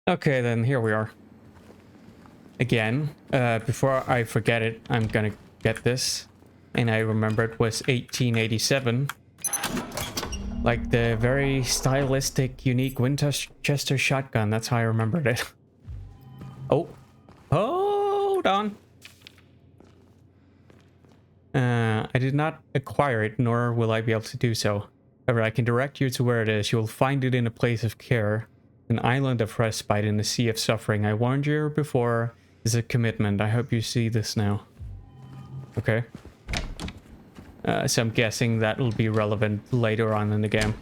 Okay, then here we are. Again, before I forget it, I'm gonna get this. And I remember it was 1887. Like the very stylistic, unique Winchester shotgun. That's how I remembered it. Oh, hold on. I did not acquire it, nor will I be able to do so. However, I can direct you to where it is. You will find it in a place of care, an island of respite in a sea of suffering. I warned you before. It's a commitment. I hope you see this now. Okay. So I'm guessing that will be relevant later on in the game.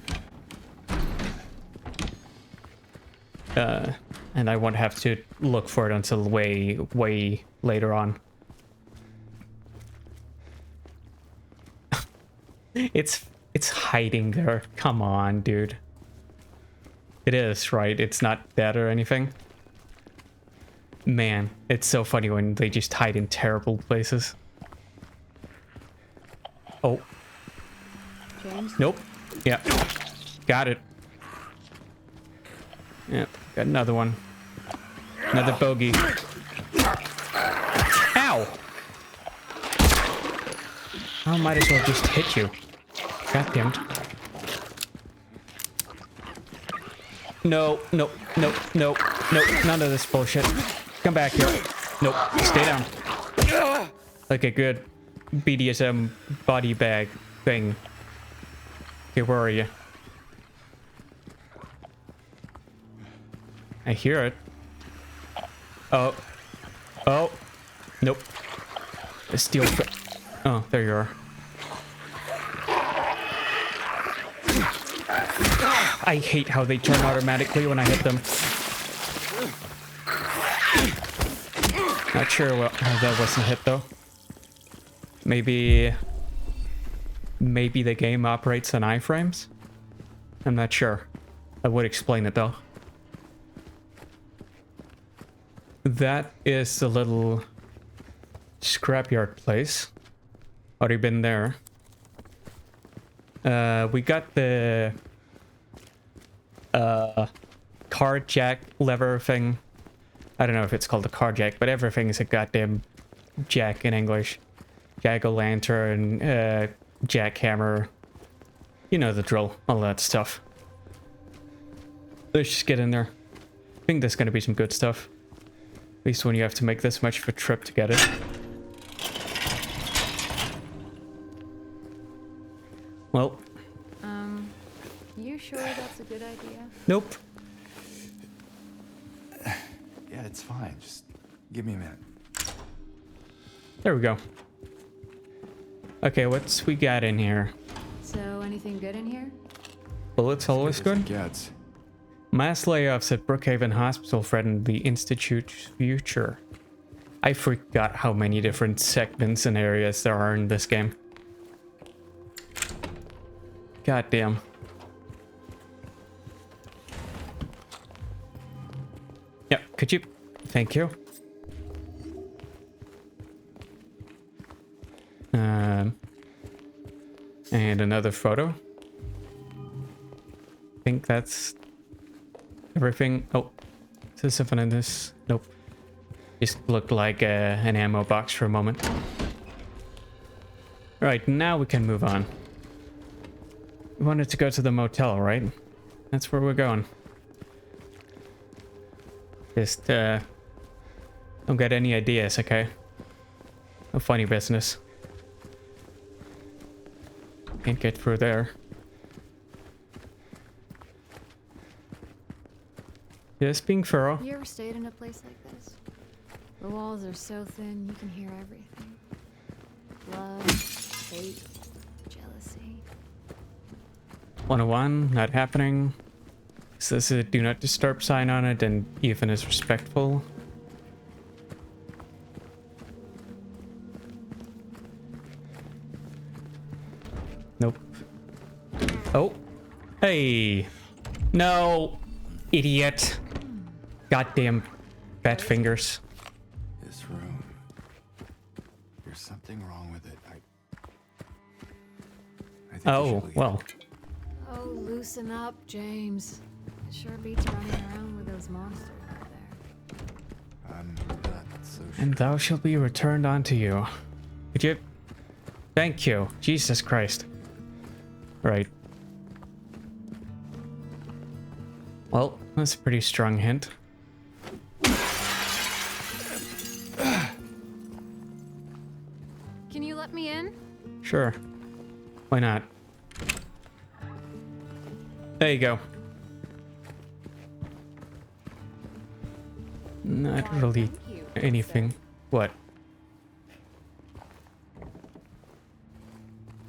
And I won't have to look for it until way later on. It's hiding there. Come on, dude. It is, right? It's not dead or anything. Man, it's so funny when they just hide in terrible places. Oh. James? Nope. Yeah. Got it. Yeah, got another one. Another bogey. Ow! I might as well just hit you. Goddamn. No, no, no, no, no, none of this bullshit. Come back here. Nope, stay down. Like a good BDSM body bag thing. Okay, where are you? I hear it. Oh. Oh. Nope. A steel. Oh, there you are. I hate how they turn automatically when I hit them. Not sure how that wasn't hit though. Maybe the game operates on iframes? I'm not sure. I would explain it though. That is the little scrapyard place. Already been there. We got the car jack lever thing. I don't know if it's called a car jack, but everything is a goddamn jack in English. Jack-o'-lantern, jackhammer. You know the drill, all that stuff. Let's just get in there. I think there's gonna be some good stuff. At least when you have to make this much of a trip to get it. Well. You sure that's a good idea? Nope. Yeah, it's fine. Just give me a minute. There we go. Okay, what's we got in here? So, anything good in here? Bullets always good? Katz. Mass layoffs at Brookhaven Hospital threaten the Institute's future. I forgot how many different segments and areas there are in this game. Goddamn. Yeah, could you? Thank you. And another photo. I think that's everything. Oh, is there something in this? Nope. Just looked like an ammo box for a moment. Right, now we can move on. We wanted to go to the motel, right? That's where we're going. Just, don't get any ideas, okay? No funny business. Can't get through there. Just being thorough. You ever stayed in a place like this? The walls are so thin, you can hear everything. Love, hate, jealousy. 101, not happening. Is this a do not disturb sign on it and even is respectful? Nope. Oh. Hey. No. Idiot. Goddamn fat fingers. This room. There's something wrong with it. I think Oh, we should leave. well. Oh, loosen up, James. It sure beats running around with those monsters. And thou shalt be returned unto you. Could you... Thank you. Jesus Christ. Right. Well, that's a pretty strong hint. Can you let me in? Sure. Why not? There you go. Not Why, really thank you, anything. What?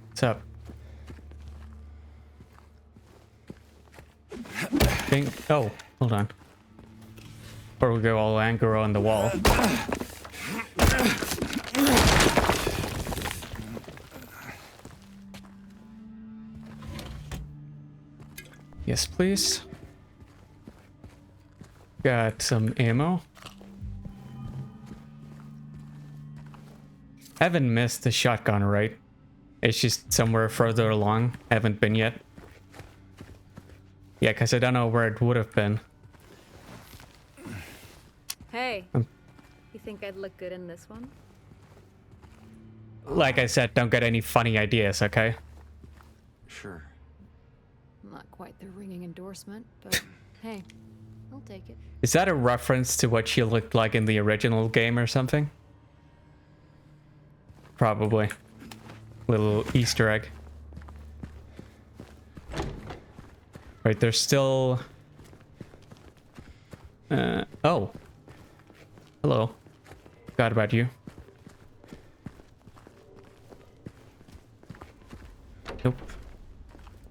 What's up? Think. Oh, hold on. Or we go all aggro on the wall. Yes, please. Got some ammo. Haven't missed the shotgun, right? It's just somewhere further along. Haven't been yet. Yeah, because I don't know where it would have been. Hey, Um. you think I'd look good in this one? Like I said, don't get any funny ideas, okay? Sure. Not quite the ringing endorsement, but hey, I'll take it. Is that a reference to what she looked like in the original game or something? Probably. Little Easter egg. Right, there's still... oh. Hello. Forgot about you. Nope.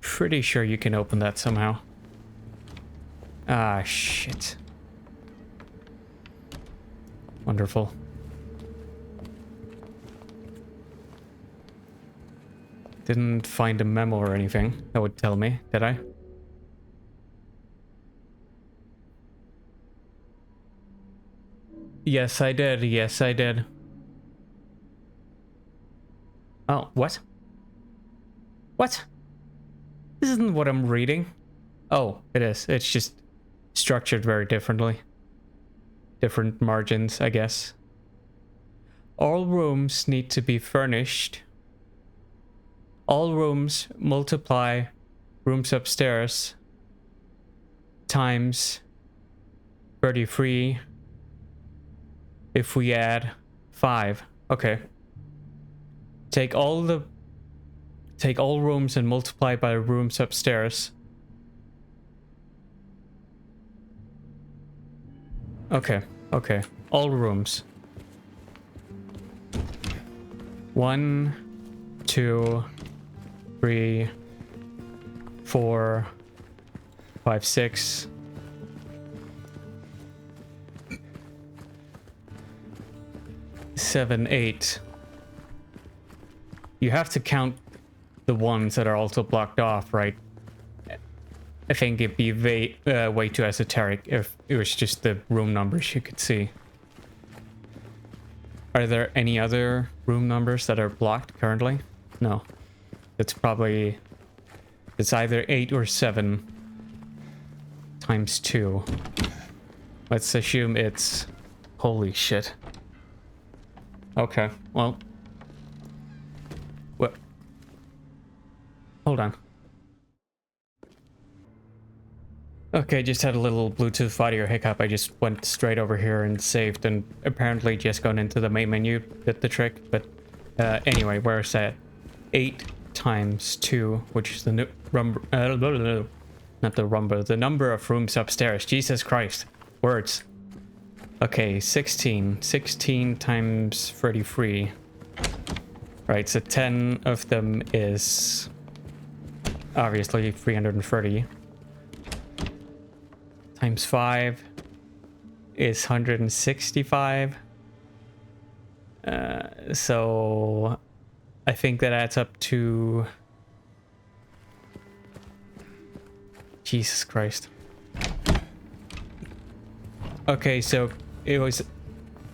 Pretty sure you can open that somehow. Ah, shit. Wonderful. Didn't find a memo or anything that would tell me, did I? Yes, I did. Yes, I did. Oh, what? What? This isn't what I'm reading. Oh, it is. It's just structured very differently. Different margins, I guess. All rooms need to be furnished. All rooms multiply rooms upstairs times 33 if we add 5. Okay. Take all rooms and multiply by rooms upstairs. Okay, okay. All rooms. 1, 2, 3, 4, 5, 6. 7, 8. You have to count the ones that are also blocked off, right? I think it'd be way too esoteric if it was just the room numbers you could see. Are there any other room numbers that are blocked currently? No. It's probably... It's either 8 or 7 times 2. Let's assume it's... Holy shit. Okay, well... What? Hold on. Okay, just had a little Bluetooth audio hiccup. I just went straight over here and saved, and apparently just going into the main menu did the trick. But anyway, where's that? 8 times 2, which is the the number of rooms upstairs. Jesus Christ. Words. Okay, 16. 16 times 33. Right, so 10 of them is obviously 330. Times 5 is 165. So I think that adds up to... Jesus Christ. Okay, so it was...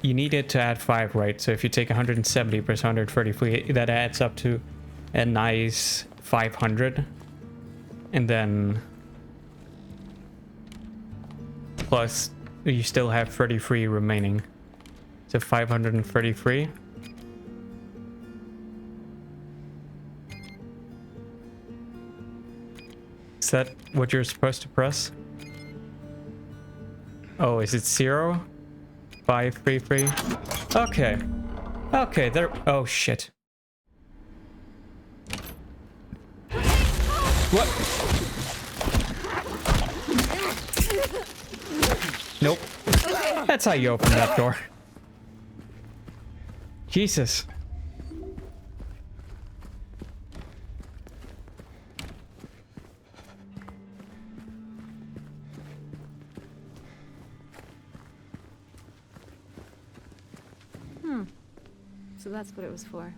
You needed to add 5, right? So if you take 170 plus 133, that adds up to a nice 500. And then... Plus, you still have 33 remaining. to 533. Is that what you're supposed to press? Oh, is it 0? 533? Okay. Okay, there. Oh, shit. What? Nope. That's how you open that door. Jesus. So that's what it was for.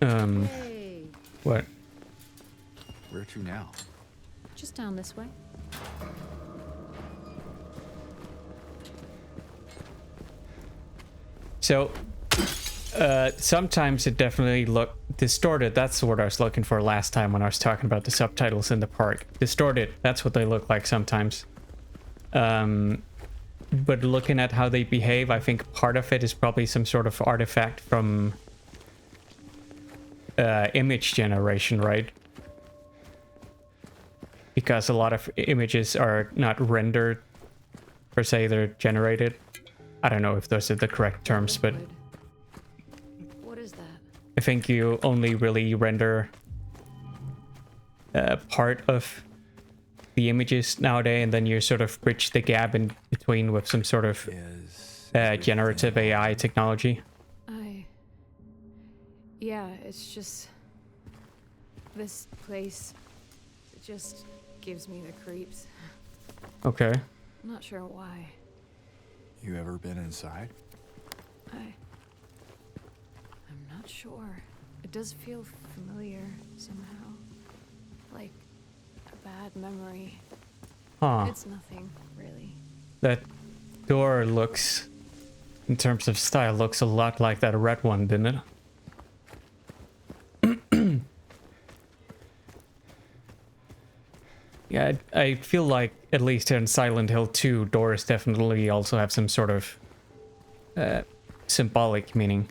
Hey. What? Where to now? Just down this way. So, sometimes it definitely look distorted. That's the word I was looking for last time when I was talking about the subtitles in the park. Distorted. That's what they look like sometimes. But looking at how they behave, I think part of it is probably some sort of artifact from image generation, right? Because a lot of images are not rendered per se, they're generated. I don't know if those are the correct terms, but What is that? I think you only really render part of the images nowadays, and then you sort of bridge the gap in between with some sort of generative AI technology. Yeah, it's just... This place just gives me the creeps. Okay. I'm not sure why. You ever been inside? I'm not sure. It does feel familiar somehow. Like a bad memory. Huh. It's nothing, really. That door looks, in terms of style, looks a lot like that red one, didn't it? Yeah, I feel like, at least in Silent Hill 2, doors definitely also have some sort of symbolic meaning.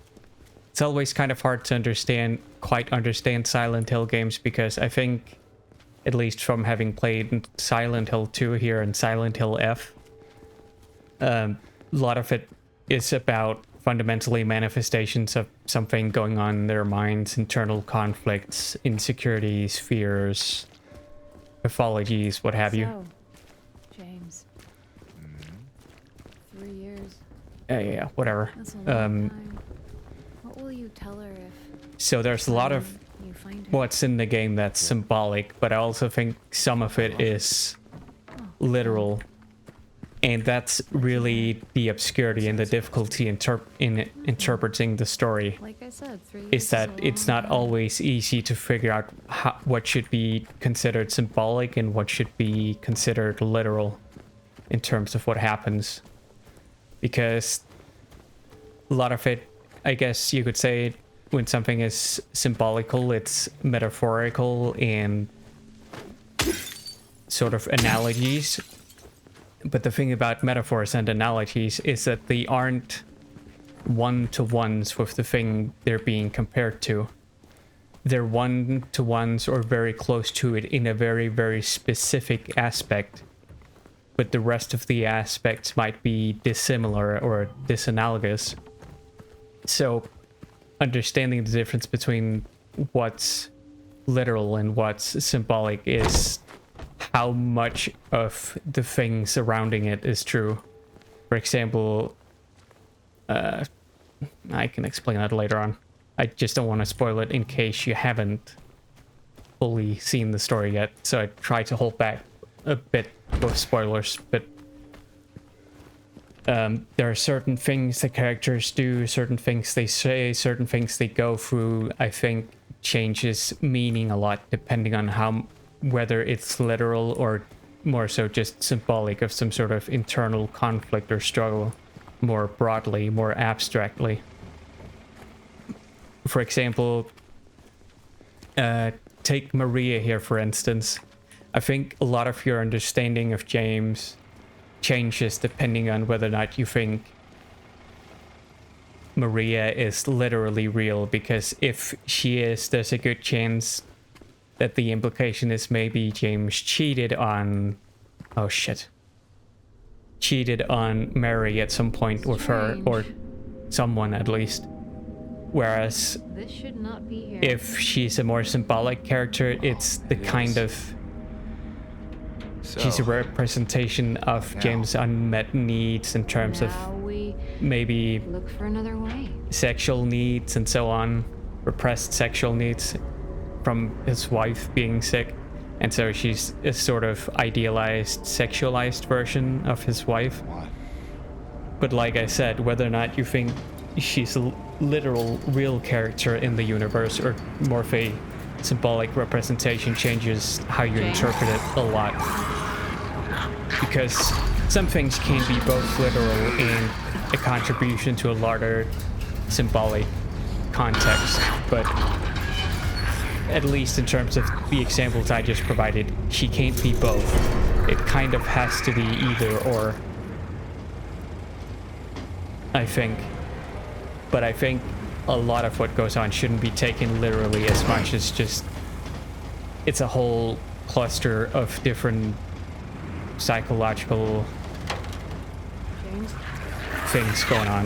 It's always kind of hard to quite understand Silent Hill games, because I think, at least from having played Silent Hill 2 here and Silent Hill F, a lot of it is about fundamentally manifestations of something going on in their minds, internal conflicts, insecurities, fears, pathologies, what have you. So, James. 3 years. Yeah, whatever. That's a long time. What will you tell her if So there's a lot of you find her? what's in the game that's symbolic, but I also think some of it is literal. And that's really the obscurity and the difficulty in interpreting the story. Like I said, 3 years Is that a it's long not time. always easy to figure out what should be considered symbolic and what should be considered literal in terms of what happens. Because a lot of it, I guess you could say, when something is symbolical, it's metaphorical and sort of analogies. But the thing about metaphors and analogies is that they aren't one-to-ones with the thing they're being compared to. They're one-to-ones or very close to it in a very, very specific aspect. But the rest of the aspects might be dissimilar or disanalogous. So understanding the difference between what's literal and what's symbolic is how much of the thing surrounding it is true. For example, I can explain that later on. I just don't want to spoil it in case you haven't fully seen the story yet, so I try to hold back a bit with spoilers, but there are certain things the characters do, certain things they say, certain things they go through, I think changes meaning a lot depending on whether it's literal or more so just symbolic of some sort of internal conflict or struggle, more broadly, more abstractly. For example, take Maria here, for instance. I think a lot of your understanding of James changes depending on whether or not you think Maria is literally real, because if she is, there's a good chance that the implication is maybe James cheated on... Oh shit. Cheated on Mary at some point with her, or someone at least. Whereas This should not be here. if she's a more symbolic character, it's the kind of... She's a representation of Now. James' unmet needs in terms of Now we maybe look for another way. sexual needs and so on, repressed sexual needs from his wife being sick, and so she's a sort of idealized, sexualized version of his wife. What? But like I said, whether or not you think she's a literal, real character in the universe or more of a symbolic representation changes how you interpret it a lot. Because some things can be both literal and a contribution to a larger symbolic context, but at least in terms of the examples I just provided, she can't be both. It kind of has to be either or, I think. But I think a lot of what goes on shouldn't be taken literally as much as just... It's a whole cluster of different psychological James? things going on,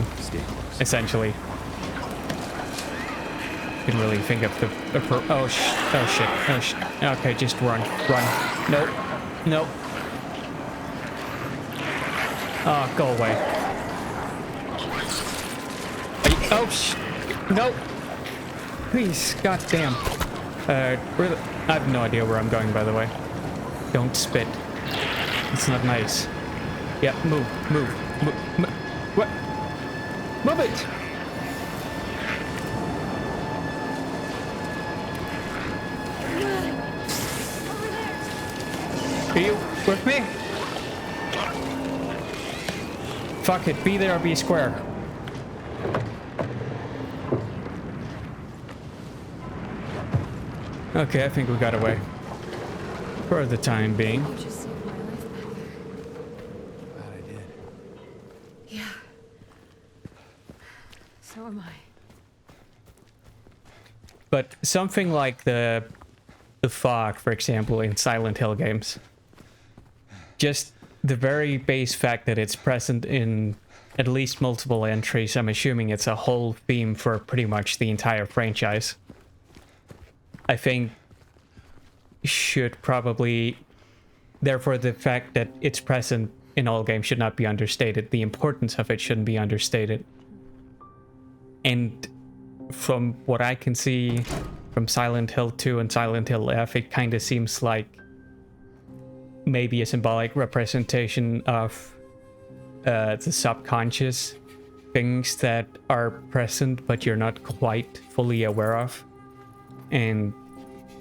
essentially. Can really think of the... oh shit. Okay, just run. Nope. Oh, go away. Nope. Please, goddamn. I have no idea where I'm going, by the way. Don't spit. It's not nice. Yeah, move. What? Move it! Are you with me? Fuck it, be there or be square. Okay, I think we got away. For the time being. You just saved my life back there. Glad I did. Yeah. So am I. But something like the fog, for example, in Silent Hill games. Just the very base fact that it's present in at least multiple entries, I'm assuming it's a whole theme for pretty much the entire franchise, I think should probably... Therefore, the fact that it's present in all games should not be understated. The importance of it shouldn't be understated. And from what I can see from Silent Hill 2 and Silent Hill F, it kind of seems like maybe a symbolic representation of the subconscious things that are present but you're not quite fully aware of. And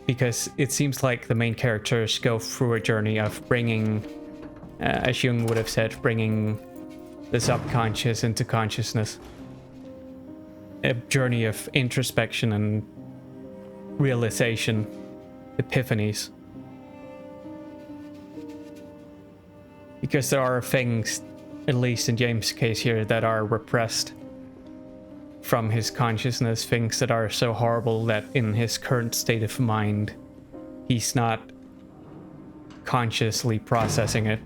because it seems like the main characters go through a journey of bringing, as Jung would have said, bringing the subconscious into consciousness. A journey of introspection and realization, epiphanies. Because there are things, at least in James' case here, that are repressed from his consciousness, things that are so horrible that in his current state of mind, he's not consciously processing it.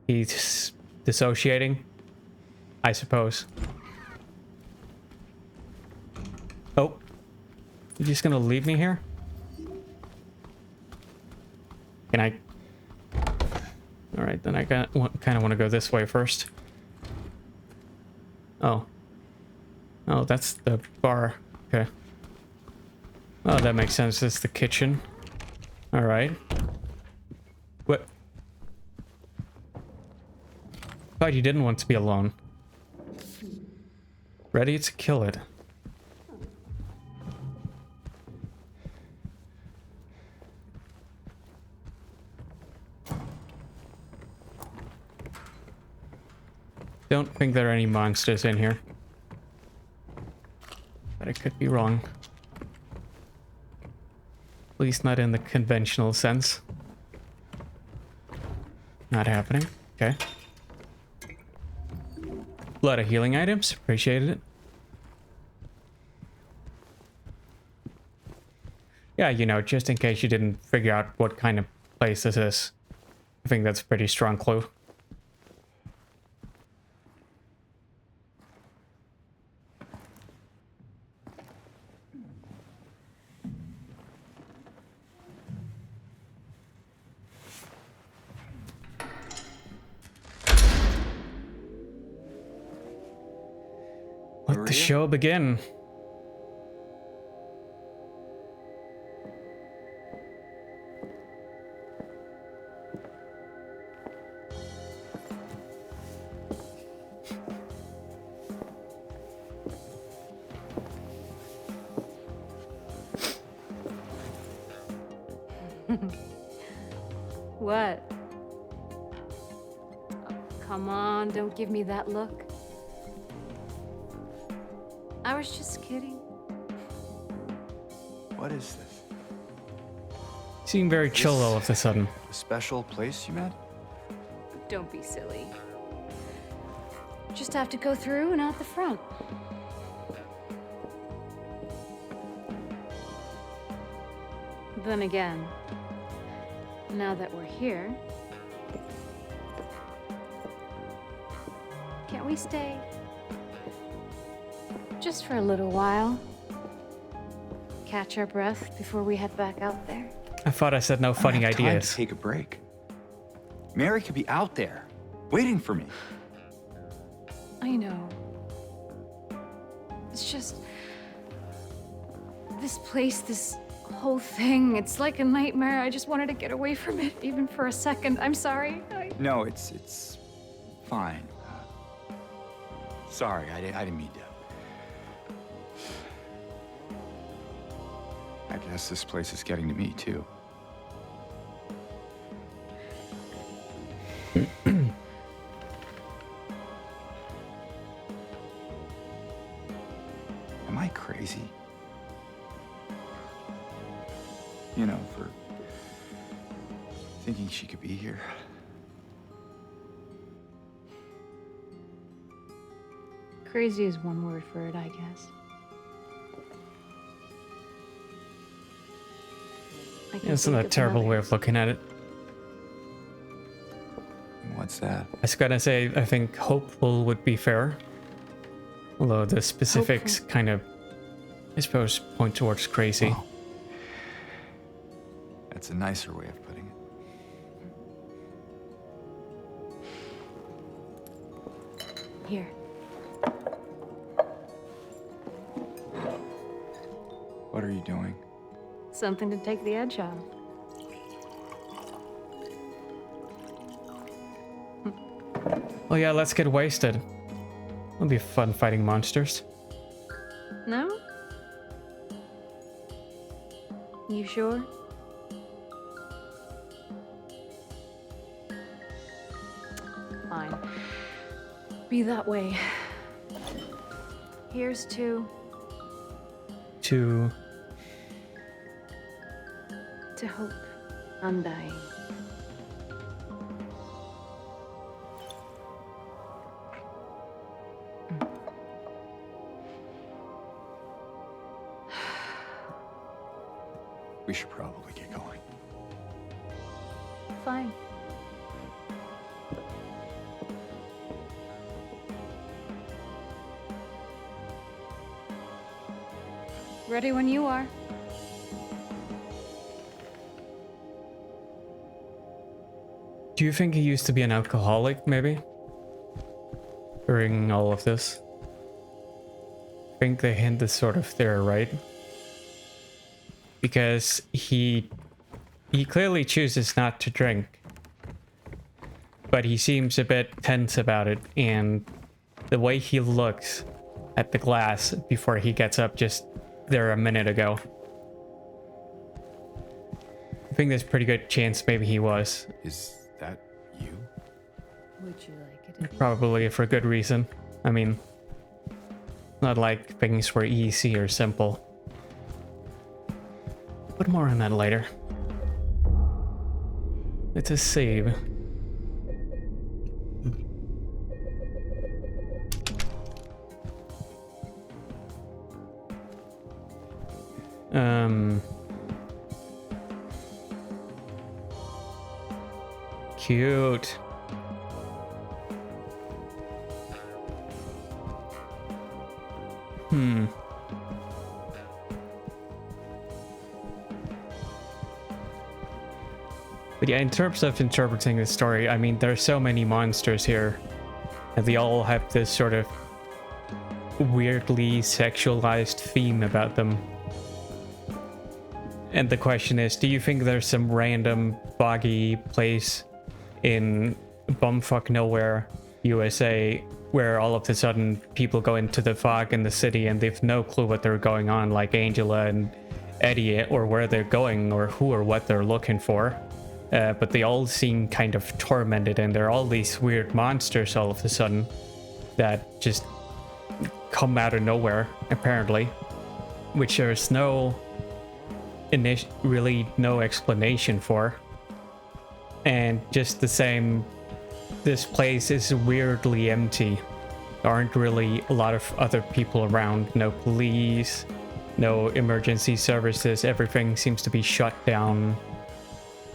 He's dissociating, I suppose. Oh, you're just gonna leave me here? Can I... Alright, then I kind of want to go this way first. Oh. Oh, that's the bar. Okay. Oh, that makes sense. That's the kitchen. Alright. What? Thought you didn't want to be alone. Ready to kill it. Don't think there are any monsters in here. But I could be wrong. At least not in the conventional sense. Not happening. Okay. A lot of healing items. Appreciated it. Yeah, you know, just in case you didn't figure out what kind of place this is. I think that's a pretty strong clue. Let the show begin. What? Oh, come on, don't give me that look. I was just kidding. What is this? Seem very chill all of a sudden. A special place you met? Don't be silly. Just have to go through and out the front. Then again, now that we're here, can't we stay? Just for a little while. Catch our breath before we head back out there. I thought I said no funny I don't have time ideas. to take a break. Mary could be out there, waiting for me. I know. It's just... this place, this whole thing, it's like a nightmare. I just wanted to get away from it, even for a second. I'm sorry. No, it's fine. Sorry, I didn't mean to. I guess this place is getting to me, too. Am I crazy? You know, for thinking she could be here. Crazy is one word for it, I guess. I can It's think not a of terrible way others. of looking at it. What's that? I was gonna say, I think hopeful would be fair. Although the specifics kind of, I suppose, point towards crazy. Wow. That's a nicer way of putting it. Here. What are you doing? Something to take the edge off. Oh yeah, let's get wasted. It'll be fun fighting monsters. No? You sure? Fine. Be that way. Here's to hope. Undying. We should probably get going. Fine. Ready when you are. Do you think he used to be an alcoholic, maybe? During all of this? I think the hint is sort of there, right? Because he clearly chooses not to drink. But he seems a bit tense about it, and the way he looks at the glass before he gets up just there a minute ago. I think there's a pretty good chance maybe he was. Is that you? Would you like it? Probably for good reason. I mean, not like things were easy or simple. But more on that later. It's a save. Cute. But yeah, in terms of interpreting the story, I mean, there's so many monsters here, and they all have this sort of weirdly sexualized theme about them. And the question is, do you think there's some random boggy place in bumfuck nowhere, USA, where all of a sudden people go into the fog in the city and they've no clue what they're going on, like Angela and Eddie, or where they're going, or who or what they're looking for? But they all seem kind of tormented, and there are all these weird monsters all of a sudden that just come out of nowhere, apparently, which there's really no explanation for. And just the same, this place is weirdly empty. There aren't really a lot of other people around. No police, no emergency services. Everything seems to be shut down.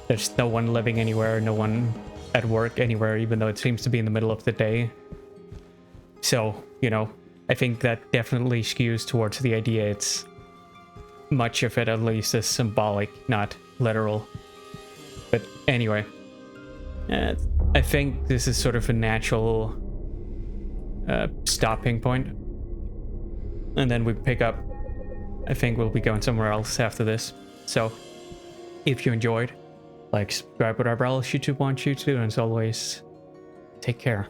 There's no one living anywhere, no one at work anywhere, even though it seems to be in the middle of the day. So, you know, I think that definitely skews towards the idea it's, much of it at least, is symbolic, not literal. But anyway, I think this is sort of a natural stopping point. And then we pick up. I think we'll be going somewhere else after this. So, if you enjoyed, like, subscribe, whatever else YouTube wants you to, and as always, take care.